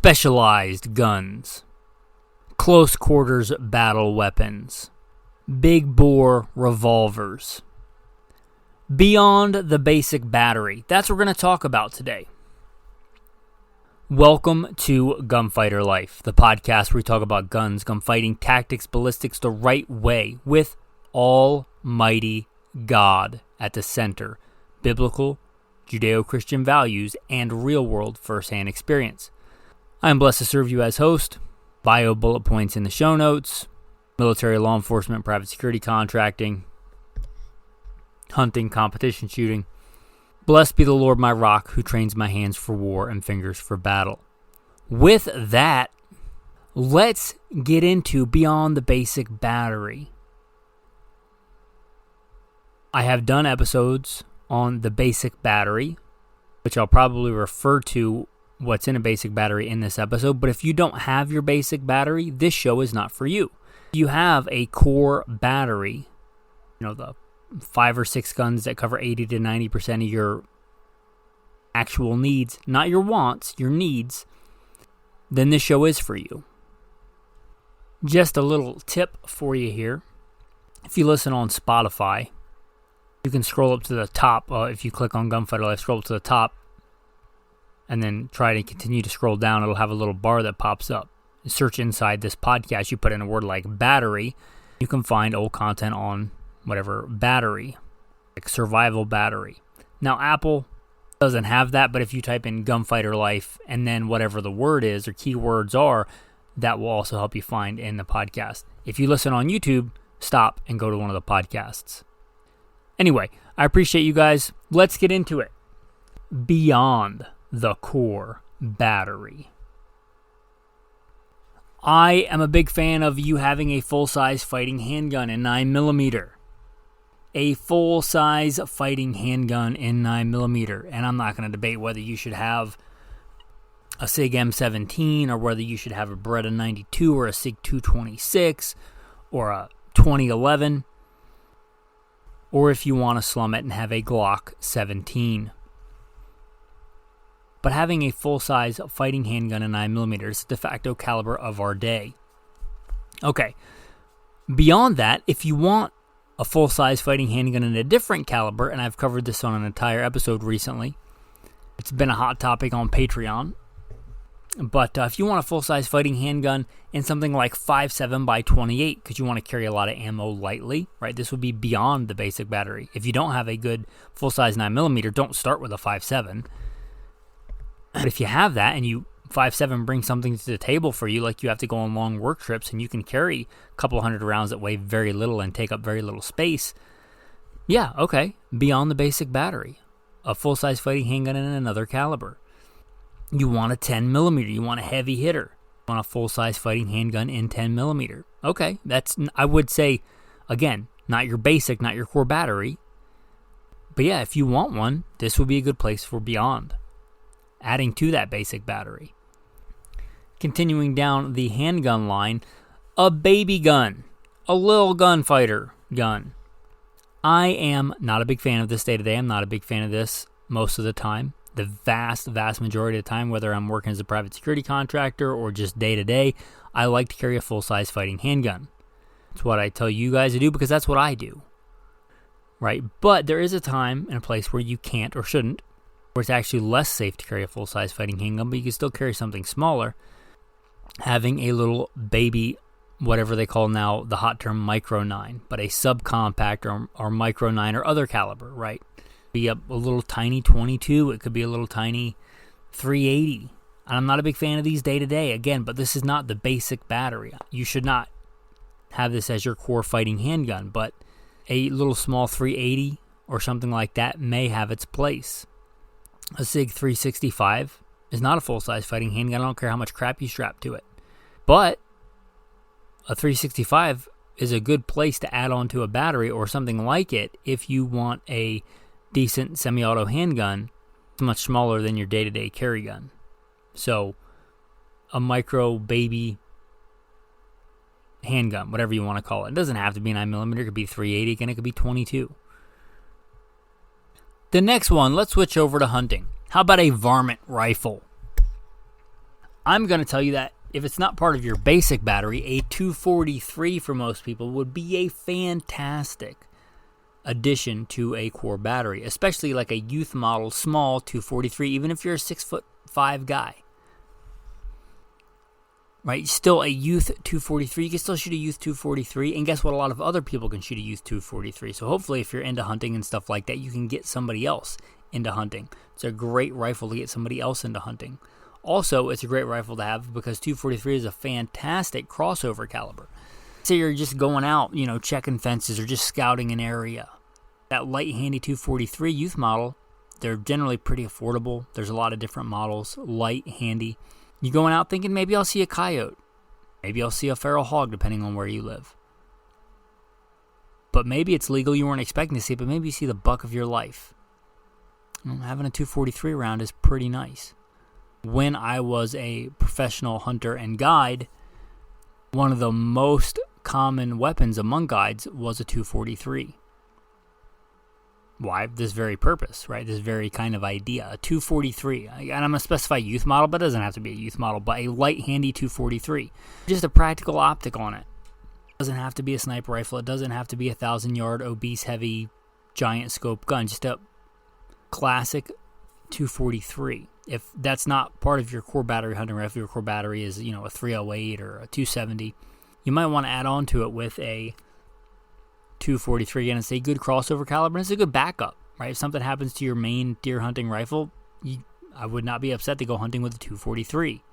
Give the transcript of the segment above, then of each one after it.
specialized guns, close quarters battle weapons, big bore revolvers, beyond the basic battery. That's what we're going to talk about today. Welcome to Gunfighter Life, the podcast where we talk about guns, gunfighting, tactics, ballistics the right way with Almighty God at the center, biblical, Judeo-Christian values, and real-world first-hand experience. I am blessed to serve you as host. Bio bullet points in the show notes. Military, law enforcement, private security, contracting, hunting, competition shooting. Blessed be the Lord my rock, who trains my hands for war and fingers for battle. With that, let's get into beyond the basic battery. I have done episodes on the basic battery, which I'll probably refer to what's in a basic battery in this episode. But if you don't have your basic battery, this show is not for you. You have a core battery, the 5 or 6 guns that cover 80 to 90% of your actual needs, not your wants, your needs, then this show is for you. Just a little tip for you here. If you listen on Spotify, you can scroll up to the top. If you click on Gunfighter Life, scroll up to the top, and then try to continue to scroll down. It'll have a little bar that pops up. Search inside this podcast. You put in a word like battery. You can find old content on whatever battery, like survival battery. Now, Apple doesn't have that, but if you type in Gunfighter Life and then whatever the word is or keywords are, that will also help you find in the podcast. If you listen on YouTube, stop and go to one of the podcasts. Anyway, I appreciate you guys. Let's get into it. Beyond the core battery. I am a big fan of you having a full-size fighting handgun in 9mm. A full-size fighting handgun in 9mm. And I'm not going to debate whether you should have a SIG M17 or whether you should have a Beretta 92 or a SIG 226 or a 2011. Or if you want to slum it and have a Glock 17. But having a full-size fighting handgun in 9mm is the de facto caliber of our day. Okay, beyond that, if you want a full-size fighting handgun in a different caliber, and I've covered this on an entire episode recently, it's been a hot topic on Patreon, but if you want a full-size fighting handgun in something like 5.7 by 28, because you want to carry a lot of ammo lightly, right? This would be beyond the basic battery. If you don't have a good full-size 9mm, don't start with a 5.7. But if you have that and 5.7 brings something to the table for you, like you have to go on long work trips and you can carry a couple hundred rounds that weigh very little and take up very little space, yeah, okay, beyond the basic battery. A full-size fighting handgun in another caliber. You want a 10mm, you want a heavy hitter. You want a full-size fighting handgun in 10mm. Okay, that's, I would say, again, not your basic, not your core battery. But yeah, if you want one, this would be a good place for beyond. Adding to that basic battery. Continuing down the handgun line, a baby gun, a little gunfighter gun. I am not a big fan of this day-to-day. I'm not a big fan of this most of the time. The vast majority of the time, whether I'm working as a private security contractor or just day-to-day, I like to carry a full-size fighting handgun. It's what I tell you guys to do because that's what I do. Right? But there is a time and a place where you can't or shouldn't, where it's actually less safe to carry a full-size fighting handgun, but you can still carry something smaller. Having a little baby, whatever they call now, the hot term micro 9, but a subcompact or micro 9 or other caliber, right? Be a little tiny 22, it could be a little tiny 380. And I'm not a big fan of these day-to-day, again, but this is not the basic battery. You should not have this as your core fighting handgun, but a little small 380 or something like that may have its place. A SIG 365 is not a full-size fighting handgun. I don't care how much crap you strap to it. But a 365 is a good place to add on to a battery or something like it if you want a decent semi-auto handgun. It's much smaller than your day-to-day carry gun. So a micro baby handgun, whatever you want to call it. It doesn't have to be 9mm. It could be 380 and it could be 22. The next one, let's switch over to hunting. How about a Varmint rifle? I'm going to tell you that if it's not part of your basic battery, a 243 for most people would be a fantastic addition to a core battery, especially like a youth model small 243, even if you're a 6'5" guy. Right? Still a youth 243. You can still shoot a youth 243. And guess what? A lot of other people can shoot a youth 243. So hopefully if you're into hunting and stuff like that, you can get somebody else into hunting. It's a great rifle to get somebody else into hunting. Also, it's a great rifle to have because 243 is a fantastic crossover caliber. Say you're just going out, checking fences or just scouting an area. That light handy 243 youth model, they're generally pretty affordable. There's a lot of different models, light, handy. You're going out thinking maybe I'll see a coyote. Maybe I'll see a feral hog depending on where you live. But maybe it's legal you weren't expecting to see it, but maybe you see the buck of your life. Having a 243 around is pretty nice. When I was a professional hunter and guide, one of the most common weapons among guides was a 243. Why? This very purpose, right? This very kind of idea. A 243. And I'm going to specify youth model, but it doesn't have to be a youth model, but a light, handy 243. Just a practical optic on it. It doesn't have to be a sniper rifle. It doesn't have to be a 1,000-yard, obese, heavy, giant scope gun. Just a classic 243. If that's not part of your core battery hunting rifle, your core battery is, a 308 or a 270, you might want to add on to it with a 243. Again, it's a good crossover caliber, and it's a good backup, right? If something happens to your main deer hunting rifle, I would not be upset to go hunting with a 243.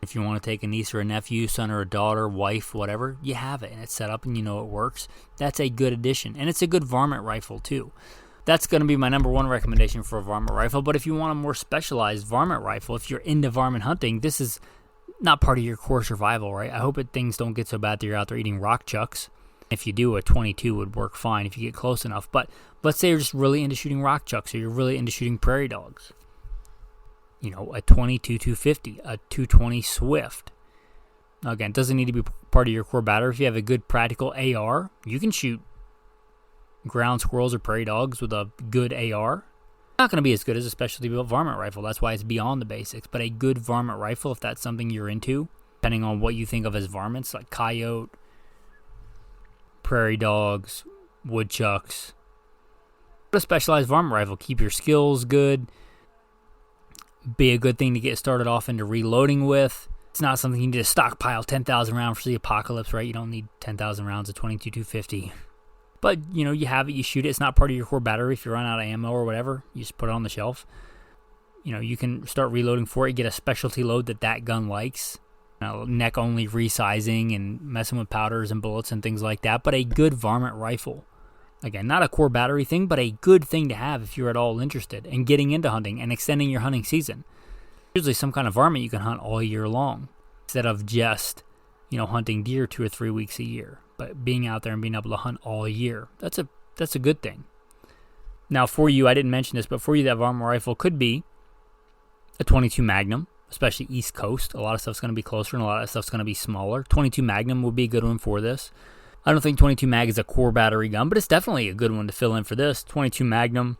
If you want to take a niece or a nephew, son or a daughter, wife, whatever, you have it, and it's set up and it works. That's a good addition, and it's a good varmint rifle too. That's going to be my number one recommendation for a varmint rifle, but if you want a more specialized varmint rifle, if you're into varmint hunting, this is not part of your core survival, right? I hope things don't get so bad that you're out there eating rock chucks. If you do, a 22 would work fine if you get close enough. But let's say you're just really into shooting rock chucks or you're really into shooting prairie dogs. A 22 250, a 220 Swift. Now, again, it doesn't need to be part of your core battery. If you have a good practical AR, you can shoot ground squirrels or prairie dogs with a good AR. Not going to be as good as a specialty built varmint rifle. That's why it's beyond the basics. But a good varmint rifle, if that's something you're into, depending on what you think of as varmints, like coyote, prairie dogs, woodchucks. A specialized varmint rifle. Keep your skills good. Be a good thing to get started off into reloading with. It's not something you need to stockpile 10,000 rounds for the apocalypse, right? You don't need 10,000 rounds of 22 250. But, you have it, you shoot it. It's not part of your core battery. If you run out of ammo or whatever, you just put it on the shelf. You can start reloading for it. Get a specialty load that gun likes. Neck only resizing and messing with powders and bullets and things like that. But a good varmint rifle. Again, not a core battery thing, but a good thing to have if you're at all interested in getting into hunting and extending your hunting season. Usually some kind of varmint you can hunt all year long instead of just, hunting deer 2 or 3 weeks a year. But being out there and being able to hunt all year, that's a good thing. Now for you, I didn't mention this, but for you that varmint rifle could be a 22 Magnum, especially East Coast. A lot of stuff's going to be closer and a lot of stuff's going to be smaller. 22 Magnum would be a good one for this. I don't think 22 Mag is a core battery gun, but it's definitely a good one to fill in for this. 22 Magnum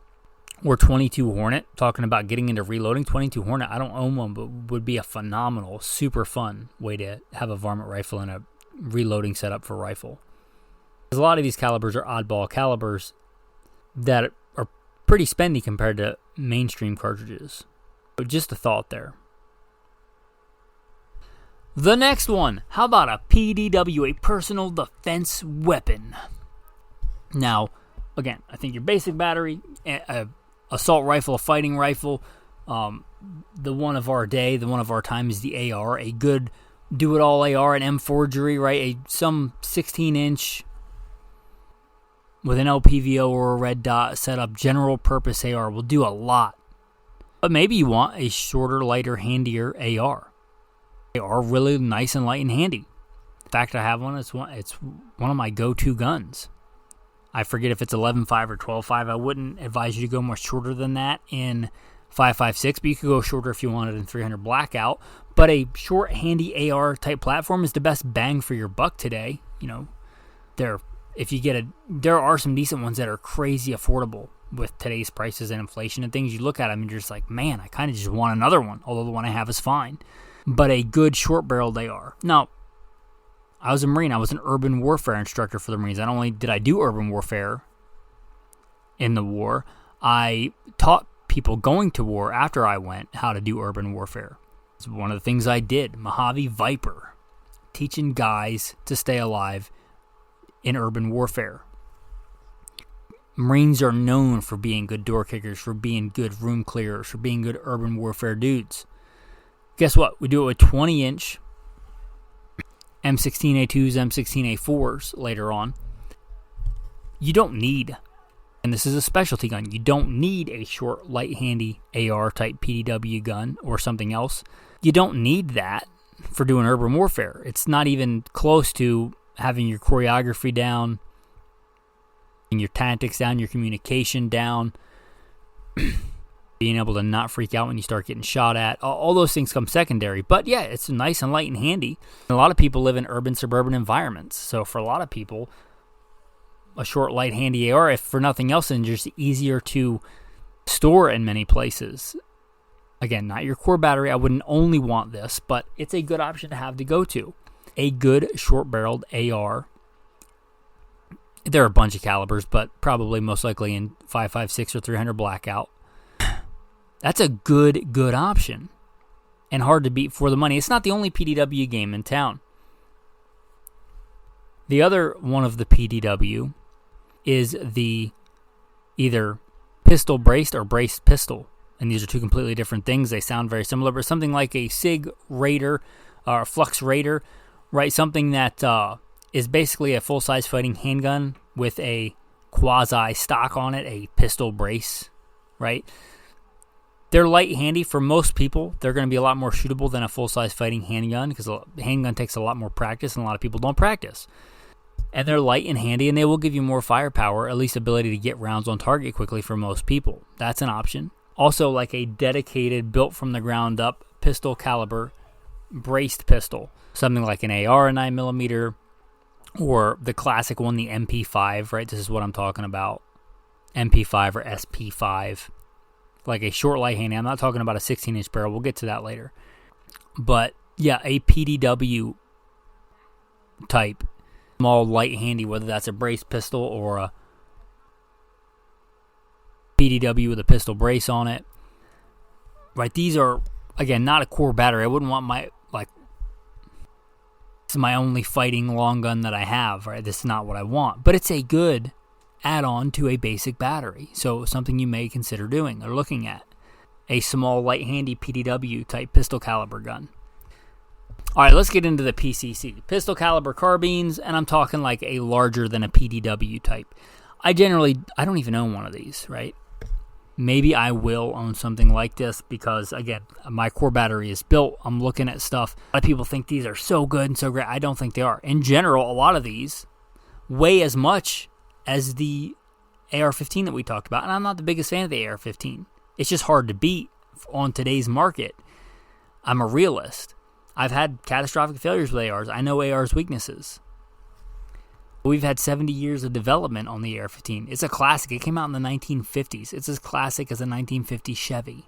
or 22 Hornet. Talking about getting into reloading, 22 Hornet, I don't own one, but would be a phenomenal, super fun way to have a varmint rifle and a reloading setup for rifle. Because a lot of these calibers are oddball calibers that are pretty spendy compared to mainstream cartridges. But just a thought there. The next one, how about a P.D.W., a personal defense weapon? Now, again, I think your basic battery, a assault rifle, a fighting rifle, the one of our day, the one of our time is the AR, a good do-it-all AR, an M forgery, right? Some 16-inch with an LPVO or a red dot setup, general purpose AR will do a lot. But maybe you want a shorter, lighter, handier AR. They are really nice and light and handy. In fact, I have one. It's one of my go-to guns. I forget if it's 11.5 or 12.5. I wouldn't advise you to go much shorter than that in 5.56, but you could go shorter if you wanted in 300 blackout. But a short, handy AR type platform is the best bang for your buck today. There are some decent ones that are crazy affordable with today's prices and inflation and things. You look at them and you're just like, man, I kind of just want another one, although the one I have is fine. but a good short-barreled AR. Now, I was a Marine. I was an urban warfare instructor for the Marines. Not only did I do urban warfare in the war, I taught people going to war after I went how to do urban warfare. It's one of the things I did. Mojave Viper, teaching guys to stay alive in urban warfare. Marines are known for being good door kickers, for being good room clearers, for being good urban warfare dudes. Guess what? We do it with 20-inch M16A2s, M16A4s later on. You don't need, and this is a specialty gun, you don't need a short, light, handy AR type P.D.W. gun or something else. You don't need that for doing urban warfare. It's not even close to having your choreography down, your tactics down, your communication down, being able to not freak out when you start getting shot at. All those things come secondary. But yeah, it's nice and light and handy. And a lot of people live in urban, suburban environments. So for a lot of people, a short, light, handy AR, if for nothing else, and just easier to store in many places. Again, not your core battery. I wouldn't only want this, but it's a good option to have to go to. A good short-barreled AR. There are a bunch of calibers, but probably most likely in 5.56 or 300 blackout. That's a good option. And hard to beat for the money. It's not the only PDW game in town. The other one of the PDW is the either pistol braced or braced pistol. And these are two completely different things. They sound very similar, but something like a SIG Raider or Flux Raider, right? Something that is basically a full-size fighting handgun with a quasi-stock on it, a pistol brace, right? They're light handy for most people. They're going to be a lot more shootable than a full-size fighting handgun because a handgun takes a lot more practice and a lot of people don't practice. And they're light and handy, and they will give you more firepower, at least ability to get rounds on target quickly for most people. That's an option. Also, like a dedicated, built from the ground up pistol caliber braced pistol. Something like an AR, a 9mm, or the classic one, the MP5, right? This is what I'm talking about. MP5 or SP5. Like a short light handy. I'm not talking about a 16-inch barrel. We'll get to that later. But, yeah, a PDW type. Small light handy, whether that's a braced pistol or a PDW with a pistol brace on it. Right, these are, again, not a core battery. I wouldn't want my, this is my only fighting long gun that I have, right? This is not what I want. But it's a good add-on to a basic battery. So something you may consider doing or looking at. A small, light, handy PDW type pistol caliber gun. All right, let's get into the PCC. Pistol caliber carbines, and I'm talking like a larger than a PDW type. I don't even own one of these, right? Maybe I will own something like this because, again, my core battery is built. I'm looking at stuff. A lot of people think these are so good and so great. I don't think they are. In general, a lot of these weigh as much as the AR-15 that we talked about, and I'm not the biggest fan of the AR-15. It's just hard to beat on today's market. I'm a realist. I've had catastrophic failures with ARs. I know AR's weaknesses. We've had 70 years of development on the AR-15. It's a classic. It came out in the 1950s. It's as classic as a 1950 Chevy.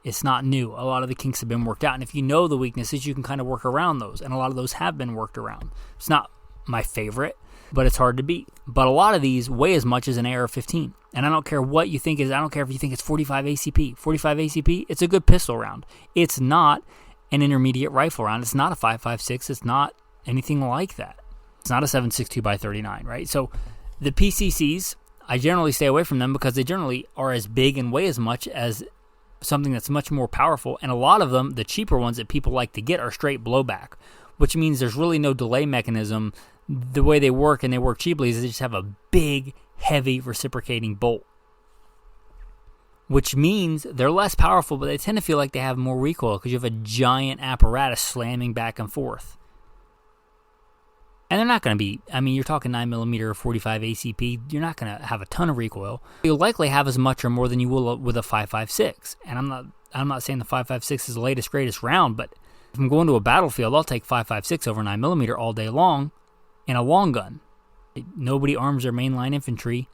It's not new. A lot of the kinks have been worked out. And if you know the weaknesses, you can kind of work around those. And a lot of those have been worked around. It's not my favorite, but it's hard to beat. But a lot of these weigh as much as an AR-15. And I don't care what you think is. I don't care if you think it's 45 ACP. 45 ACP, it's a good pistol round. It's not an intermediate rifle round. It's not a 5.56. It's not anything like that. It's not a 7.62 by 39, right? So the PCCs, I generally stay away from them because they generally are as big and weigh as much as something that's much more powerful. And a lot of them, the cheaper ones that people like to get, are straight blowback, which means there's really no delay mechanism. The way they work, and they work cheaply, is they just have a big, heavy reciprocating bolt, which means they're less powerful, but they tend to feel like they have more recoil because you have a giant apparatus slamming back and forth. And they're not going to be, you're talking 9mm or 45 ACP, you're not going to have a ton of recoil. You'll likely have as much or more than you will with a 5.56. And I'm not saying the 5.56 is the latest, greatest round, but if I'm going to a battlefield, I'll take 5.56 over 9mm all day long in a long gun. Nobody arms their mainline infantry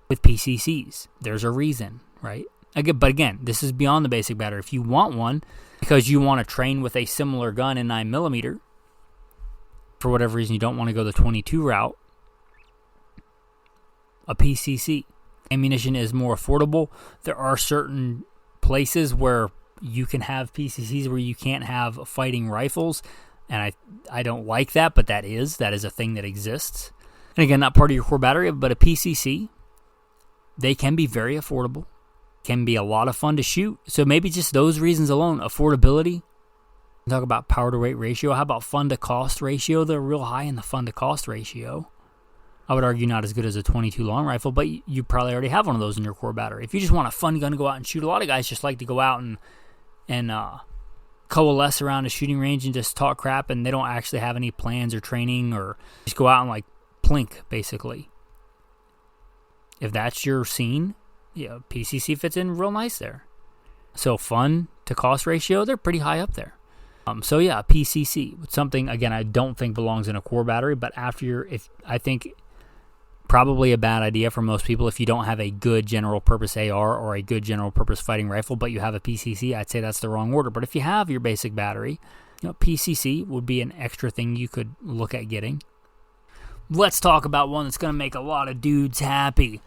with PCCs. There's a reason, right? But again, this is beyond the basic battery. If you want one because you want to train with a similar gun in 9mm, for whatever reason you don't want to go the 22 route, a PCC. Ammunition is more affordable. There are certain places where you can have PCCs where you can't have fighting rifles, and I don't like that, but that is a thing that exists. And again, not part of your core battery, but a PCC, they can be very affordable, can be a lot of fun to shoot. So maybe just those reasons alone, affordability. Talk about power to weight ratio. How about fun to cost ratio? They're real high in the fun to cost ratio. I would argue not as good as a 22 long rifle, but you probably already have one of those in your core battery. If you just want a fun gun to go out and shoot, a lot of guys just like to go out and coalesce around a shooting range and just talk crap, and they don't actually have any plans or training, or just go out and like plink, basically. If that's your scene, yeah, PCC fits in real nice there. So fun to cost ratio, they're pretty high up there. So yeah, PCC, something, again, I don't think belongs in a core battery, but I think probably a bad idea for most people if you don't have a good general purpose AR or a good general purpose fighting rifle, but you have a PCC, I'd say that's the wrong order. But if you have your basic battery, PCC would be an extra thing you could look at getting. Let's talk about one that's going to make a lot of dudes happy.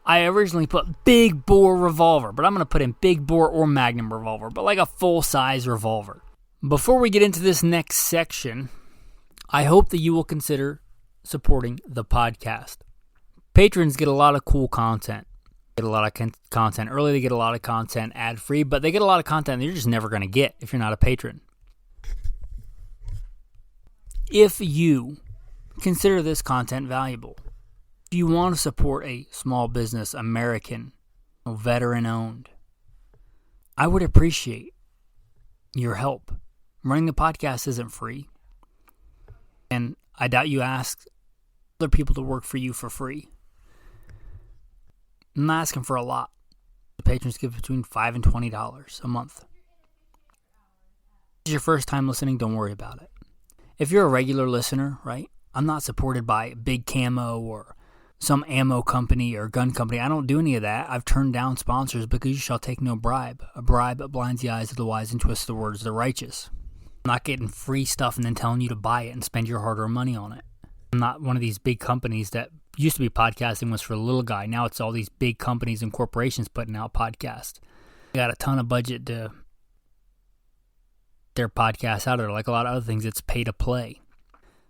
I originally put big bore revolver, but I'm going to put in big bore or magnum revolver, but like a full-size revolver. Before we get into this next section, I hope that you will consider supporting the podcast. Patrons get a lot of cool content. Get a lot of content early, they get a lot of content ad-free, but they get a lot of content that you're just never going to get if you're not a patron. If you consider this content valuable, if you want to support a small business, American, veteran-owned, I would appreciate your help. Running the podcast isn't free, and I doubt you ask other people to work for you for free. I'm not asking for a lot. The patrons give between $5 and $20 a month. If it's your first time listening, don't worry about it. If you're a regular listener, right, I'm not supported by Big Camo or some ammo company or gun company. I don't do any of that. I've turned down sponsors because you shall take no bribe. A bribe blinds the eyes of the wise and twists the words of the righteous. I'm not getting free stuff and then telling you to buy it and spend your hard-earned money on it. I'm not one of these big companies that used to be podcasting was for the little guy. Now it's all these big companies and corporations putting out podcasts. They got a ton of budget to their podcasts out there. Like a lot of other things, it's pay to play.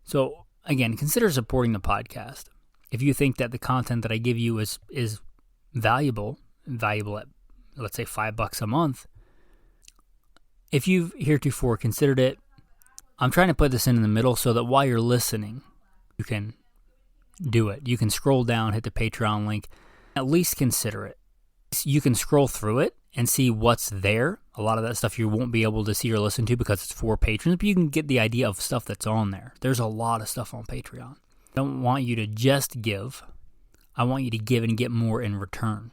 So again, consider supporting the podcast. If you think that the content that I give you is valuable at, let's say, $5 a month, if you've heretofore considered it, I'm trying to put this in the middle so that while you're listening, you can do it. You can scroll down, hit the Patreon link, at least consider it. You can scroll through it and see what's there. A lot of that stuff you won't be able to see or listen to because it's for patrons, but you can get the idea of stuff that's on there. There's a lot of stuff on Patreon. I don't want you to just give. I want you to give and get more in return.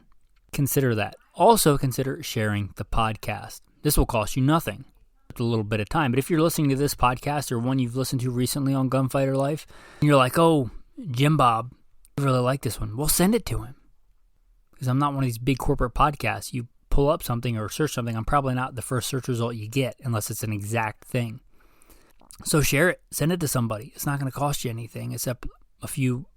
Consider that. Also consider sharing the podcast. This will cost you nothing. A little bit of time. But if you're listening to this podcast or one you've listened to recently on Gunfighter Life, and you're like, oh, Jim Bob, I really like this one. Well, send it to him. Because I'm not one of these big corporate podcasts. You pull up something or search something, I'm probably not the first search result you get unless it's an exact thing. So share it. Send it to somebody. It's not going to cost you anything except a few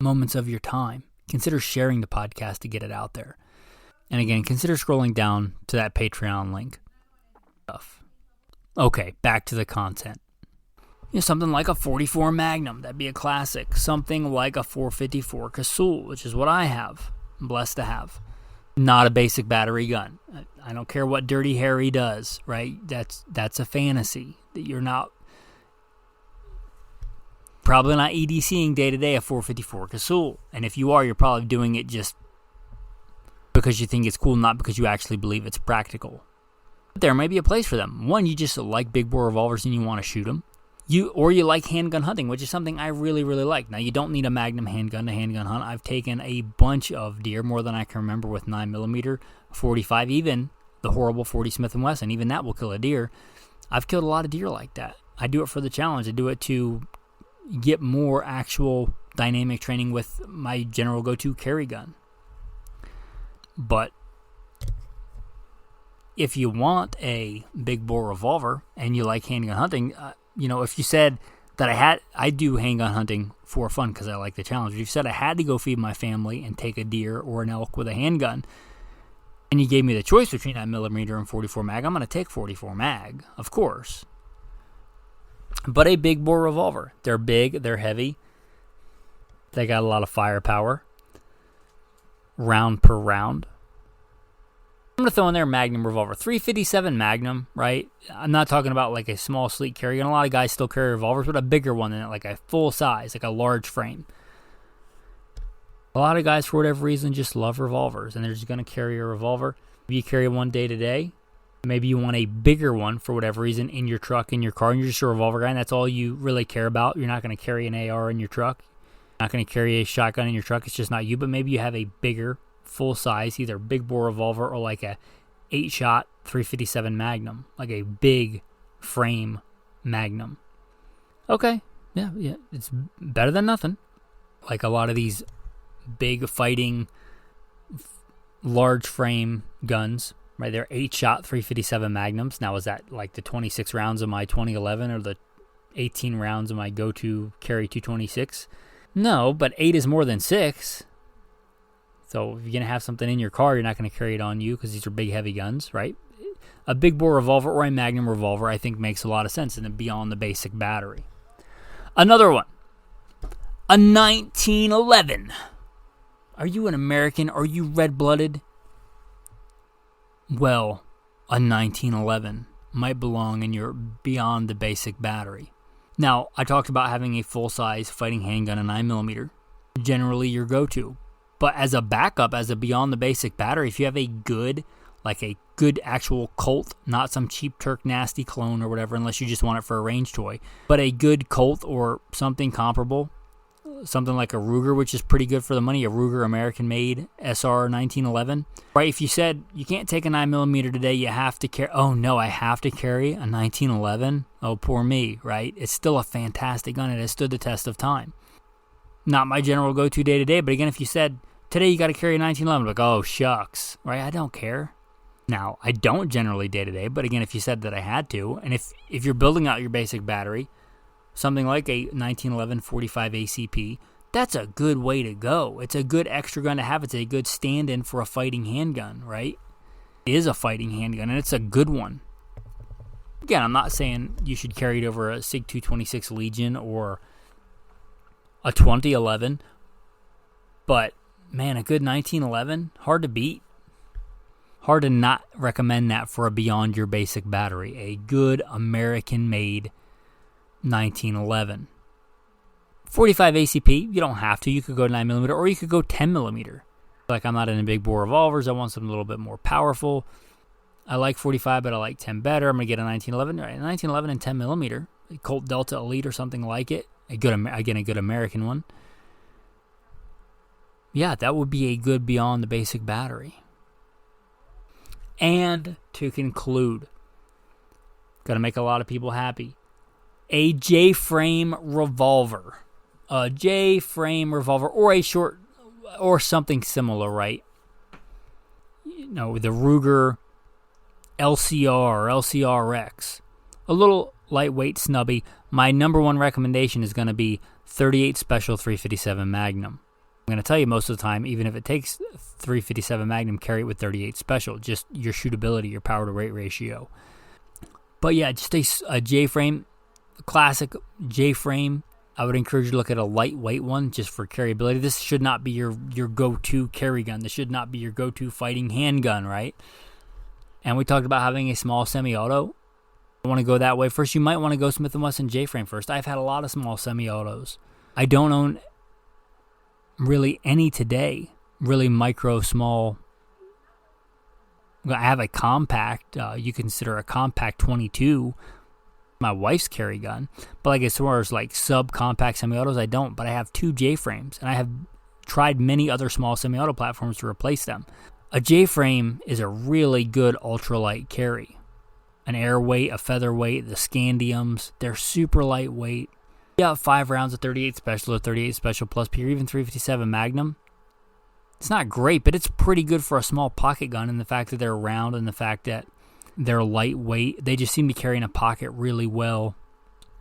moments of your time. Consider sharing the podcast to get it out there. And again, consider scrolling down to that Patreon link. Okay, back to the content. Something like a 44 Magnum, that'd be a classic. Something like a 454 Casull, which is what I have. I'm blessed to have. Not a basic battery gun. I don't care what Dirty Harry does, right? That's a fantasy. That you're not probably not EDCing day to day a 454 Casull. And if you are, you're probably doing it just because you think it's cool, not because you actually believe it's practical. But there may be a place for them. One, you just like big bore revolvers and you want to shoot them. You like handgun hunting, which is something I really, really like. Now, you don't need a Magnum handgun to handgun hunt. I've taken a bunch of deer, more than I can remember, with 9mm, 45, even the horrible 40 Smith & Wesson. Even that will kill a deer. I've killed a lot of deer like that. I do it for the challenge. I do it to get more actual dynamic training with my general go-to carry gun. But if you want a big bore revolver and you like handgun hunting, if you said that I do handgun hunting for fun because I like the challenge. If you said I had to go feed my family and take a deer or an elk with a handgun, and you gave me the choice between 9mm and 44 mag, I'm going to take 44 mag, of course. But a big bore revolver. They're big, they're heavy, they got a lot of firepower, round per round. I'm going to throw in there Magnum revolver. 357 Magnum, right? I'm not talking about like a small, sleek carry gun. A lot of guys still carry revolvers, but a bigger one than it, like a full size, like a large frame. A lot of guys, for whatever reason, just love revolvers, and they're just going to carry a revolver. Maybe you carry one day to day. Maybe you want a bigger one for whatever reason in your truck, in your car, and you're just a revolver guy, and that's all you really care about. You're not going to carry an AR in your truck. You're not going to carry a shotgun in your truck. It's just not you, but maybe you have a bigger, full size, either big bore revolver or like a 8-shot 357 Magnum, like a big frame Magnum. Okay, yeah, it's better than nothing. Like a lot of these big fighting, large frame guns, right? They're 8-shot 357 Magnums. Now, is that like the 26 rounds of my 2011 or the 18 rounds of my go-to carry 226? No, but 8 is more than 6. So if you're going to have something in your car, you're not going to carry it on you because these are big, heavy guns, right? A big bore revolver or a Magnum revolver, I think, makes a lot of sense and beyond the basic battery. Another one, a 1911. Are you an American? Are you red-blooded? Well, a 1911 might belong in your beyond the basic battery. Now, I talked about having a full-size fighting handgun, a 9mm, generally your go-to. But as a backup, as a beyond the basic battery, if you have a good actual Colt, not some cheap Turk nasty clone or whatever, unless you just want it for a range toy, but a good Colt or something comparable, something like a Ruger, which is pretty good for the money, a Ruger American-made S.R. 1911. Right, if you said, you can't take a 9mm today, you have to carry, oh no, I have to carry a 1911? Oh, poor me, right? It's still a fantastic gun. It has stood the test of time. Not my general go-to day-to-day, but again, if you said, today you got to carry a 1911, like, oh, shucks, right? I don't care. Now, I don't generally day-to-day, but again, if you said that I had to, and if you're building out your basic battery, something like a 1911 45 ACP, that's a good way to go. It's a good extra gun to have. It's a good stand-in for a fighting handgun, right? It is a fighting handgun, and it's a good one. Again, I'm not saying you should carry it over a SIG 226 Legion or a 2011, but man, a good 1911, hard to beat. Hard to not recommend that for a beyond your basic battery. A good American-made 1911. 45 ACP, you don't have to. You could go 9mm or you could go 10mm. Like, I'm not into big bore revolvers. I want something a little bit more powerful. I like 45, but I like 10 better. I'm going to get a 1911. Right, a 1911 and 10mm. A Colt Delta Elite or something like it. A good American one. Yeah, that would be a good beyond the basic battery. And to conclude, got to make a lot of people happy. A J-frame revolver. A J-frame revolver or a short or something similar, right? You know, the Ruger LCR or LCRX. A little lightweight, snubby. My number one recommendation is going to be 38 Special 357 Magnum. I'm going to tell you most of the time, even if it takes 357 Magnum, carry it with 38 Special. Just your shootability, your power to weight ratio. But yeah, just a J-frame, classic J-frame. I would encourage you to look at a lightweight one just for carryability. This should not be your go-to carry gun. This should not be your go-to fighting handgun, right? And we talked about having a small semi-auto. I want to go that way first. You might want to go Smith & Wesson J-frame first. I've had a lot of small semi-autos. I don't own really any today. Really micro, small. I have a compact. You consider a compact 22. My wife's carry gun. But like as far as like sub-compact semi-autos, I don't. But I have 2 J-frames. And I have tried many other small semi-auto platforms to replace them. A J-frame is a really good ultralight carry. An airweight, a featherweight, the Scandiums, they're super lightweight. You got 5 rounds of 38 Special or 38 Special Plus P or even 357 Magnum. It's not great, but it's pretty good for a small pocket gun, and the fact that they're round and the fact that They're lightweight. They just seem to carry in a pocket really well.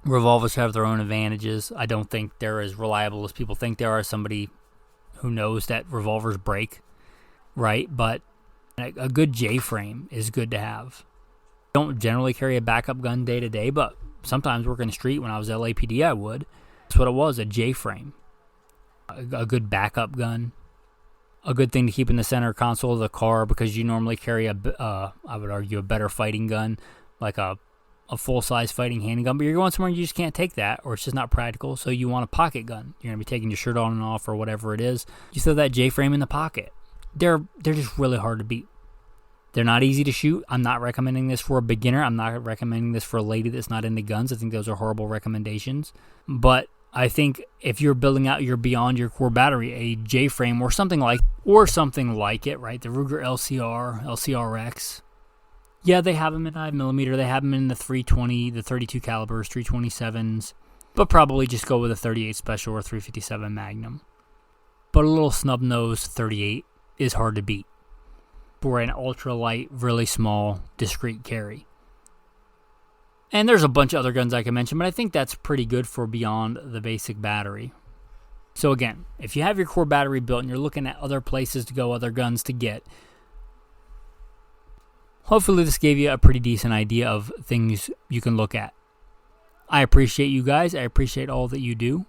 Revolvers have their own advantages. I don't think they're as reliable as people think they are. Somebody who knows that revolvers break, right? But a good J-frame is good to have. I don't generally carry a backup gun day to day, but sometimes working the street when I was L.A.P.D, I would. That's what it was, a J-frame. A good backup gun. A good thing to keep in the center console of the car, because you normally carry I would argue, a better fighting gun, like a full-size fighting handgun, but you're going somewhere and you just can't take that, or it's just not practical, so you want a pocket gun. You're going to be taking your shirt on and off or whatever it is. You throw that J-frame in the pocket. They're just really hard to beat. They're not easy to shoot. I'm not recommending this for a beginner. I'm not recommending this for a lady that's not into guns. I think those are horrible recommendations. But I think if you're building out your beyond your core battery, a J-frame or something like it, right? The Ruger LCR, LCRX. Yeah, they have them in 5mm. They have them in the 320, the 32 calibers, 327s. But probably just go with a 38 Special or 357 Magnum. But a little snub-nosed 38 is hard to beat for an ultralight, really small, discreet carry. And there's a bunch of other guns I can mention, but I think that's pretty good for beyond the basic battery. So again, if you have your core battery built and you're looking at other places to go, other guns to get, hopefully this gave you a pretty decent idea of things you can look at. I appreciate you guys. I appreciate all that you do.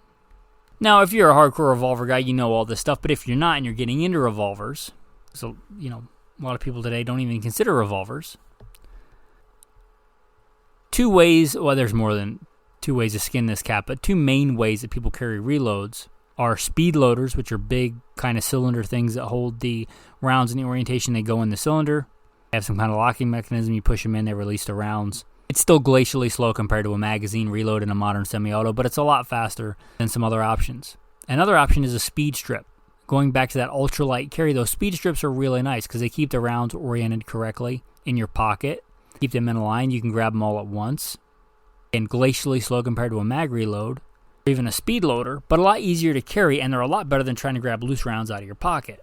Now, if you're a hardcore revolver guy, you know all this stuff, but if you're not and you're getting into revolvers, so, a lot of people today don't even consider revolvers. Two ways, well, there's more than two ways to skin this cat, but two main ways that people carry reloads are speed loaders, which are big kind of cylinder things that hold the rounds in the orientation they go in the cylinder. They have some kind of locking mechanism. You push them in, they release the rounds. It's still glacially slow compared to a magazine reload in a modern semi-auto, but it's a lot faster than some other options. Another option is a speed strip. Going back to that ultralight carry, those speed strips are really nice because they keep the rounds oriented correctly in your pocket. Keep them in a line. You can grab them all at once. And glacially slow compared to a mag reload, or even a speed loader, but a lot easier to carry, and they're a lot better than trying to grab loose rounds out of your pocket.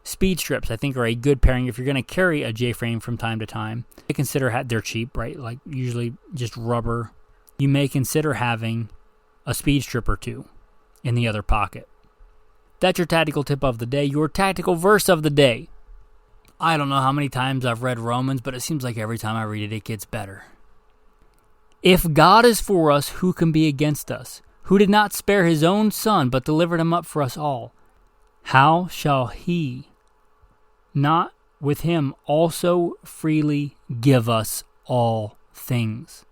Speed strips, I think, are a good pairing if you're going to carry a J-frame from time to time. You consider they're cheap, right? Like usually just rubber. You may consider having a speed strip or two in the other pocket. That's your tactical tip of the day, your tactical verse of the day. I don't know how many times I've read Romans, but it seems like every time I read it, it gets better. If God is for us, who can be against us? Who did not spare his own son, but delivered him up for us all? How shall he not with him also freely give us all things?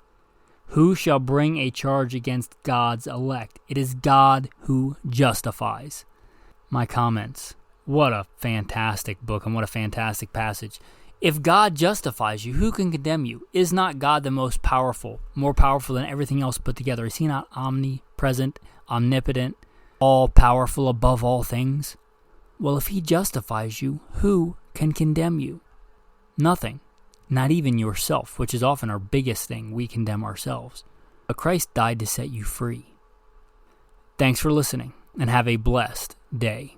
Who shall bring a charge against God's elect? It is God who justifies. My comments. What a fantastic book and what a fantastic passage. If God justifies you, who can condemn you? Is not God the most powerful, more powerful than everything else put together? Is he not omnipresent, omnipotent, all-powerful above all things? Well, if he justifies you, who can condemn you? Nothing. Not even yourself, which is often our biggest thing. We condemn ourselves. But Christ died to set you free. Thanks for listening, and have a blessed day.